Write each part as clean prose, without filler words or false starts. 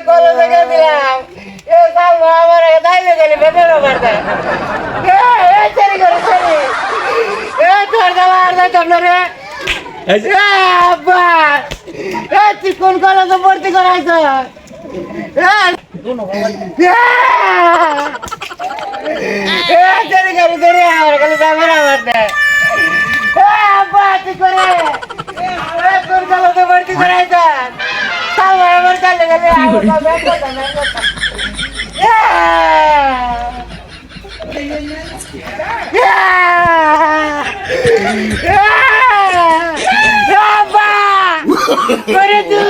কলেজে গেছিলাম আমার দাইলে গেলে বেতন বাড়তে তোর দাবার যাইতাম না রে তুই কোন কলেজে ভর্তি করাইছ তুই করে কোন কলেজে ভর্তি করাইছ আমার চালে গেলে করে তুই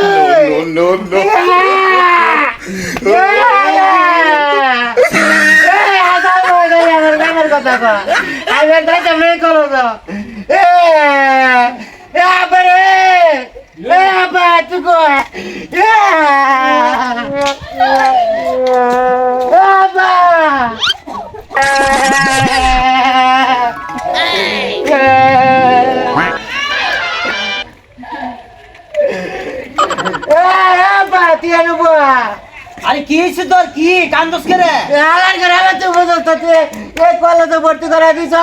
আমার কথা আমি যাইতাম রে করো apa tu kau? Apa? Apa tiada buat? আরে কি হইছে তোর কি কান্দস করে আলার করে আমি তো বুঝতো তুই এই কলেজে ভর্তি করা দিছ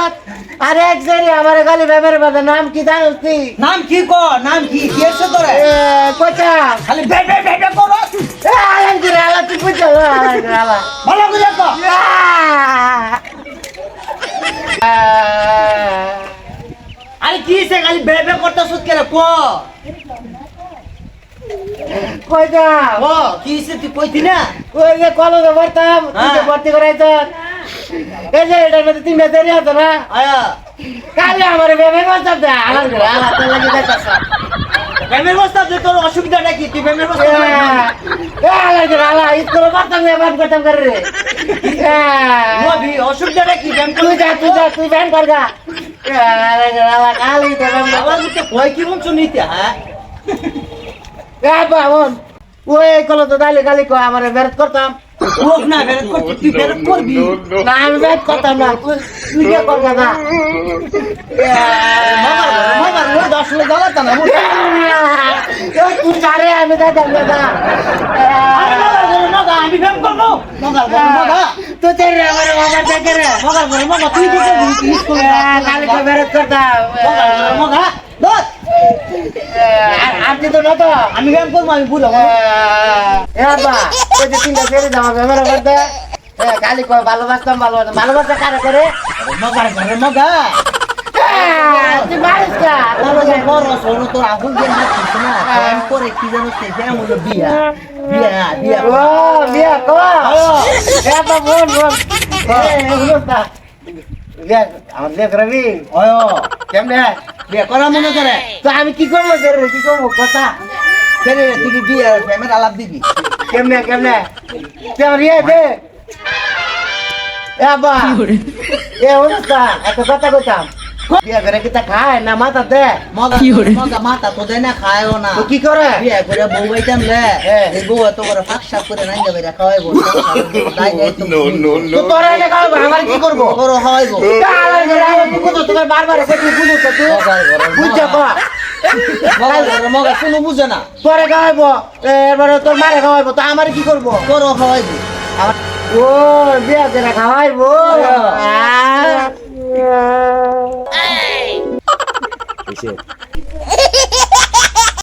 আরে এক জায়গায় আমার খালি ব্যাপারে বাদা নাম কি জানিস তুই নাম কি কো নাম কি কি হইছে তোরে কোচা খালি বে বে বে বে করো আলার করে আলা তুই বুঝছো আলার করে আলা ভালো করে কো আরে কি হইছে খালি বে বে করতেছ করে কো কোচা ও কি হইছে তুই কইতি না ওই যে কলেজে ভর্তাম তুই ভর্তি করাইছ এই যে এটার মধ্যে তিনটা দেরি আছে না আয়া কালে আমার বেবে বলতাম দে আলার করে আলা তো লাগি যাইতাছ প্রেমের বস্তা যে তোর অসুবিধাটা কি তুই প্রেমের বস্তা আলার করে আলা স্কুল ভর্তাম ব্যায়াম করতাম করে রে ভাবি অসুবিধাটা কি ব্যায়াম তুই ব্যায়াম কর গা আলার করে আলা কালি তো ব্যায়াম আবার তুই কই কি বলছ নিতে হ্যাঁ বাবন ওই কলেজে দাইলে গালি কয় আমার বেরত করতাম লোক না বেরত করতে তুই বেরত করবি না আমি বেরত করতাম না তুই কে করবি না মামার ওই দশলে জ্বালাতা না তুই চারে আমি যাইতাম না মগা আমি ফেম করবো মগা তুই তেরে আমার বাবার দেখে রে মগা তুই কি করবি তুই স্কুলে গালি কয় বেরত করতাম মগা দোত আর তো না তো আমি ফেম করবো আমি ভুল হবো বা ওই যে তিনটা ছেড়ে যাওয়া ব্যবহার করতে গালি কয় ভালোবাসতাম ভালোবাসা কারে করে মগা তুই মারিস কা বড় শোনো তোর আগুন যে মারছিস না ফ্যান করে কি জানো সে ফ্যান হলো বিয়া বিয়া বিয়া ও বিয়া কো এ তো বোন আমার দেখ রবি ওয় কেমনে বিয়া করা মনে করে তো আমি কি করবো কি করবো কথা ছেড়ে তুই কি বিয়া ফ্যামের আলাপ দিবি কেমনে কেমন ইয়ে দে এ বা এ অনুষ্টা একটা কথা কইতাম বিয়া করে কি তা খায় না মাথা দে মগা মগা মাথা তো দেয় না খায়ও না তো কি করে বিয়া করে বউ বাইতাম লে এই বউ তো করে ফাঁক সাপ করে নাই যাবে খাওয়াইবো তাই যাই তো তো তোরা এটা খাওয়াবো আমার কি করবো করো খাওয়াইবো তোমার বারবার বুঝো তো তুই বুঝছো মগা কোনো বুঝে না তোরে খাওয়াইবো এবারে তোর মারে খাওয়াইবো তো আমার কি করবো করো খাওয়াইবো ও বিয়া করে খাওয়াইবো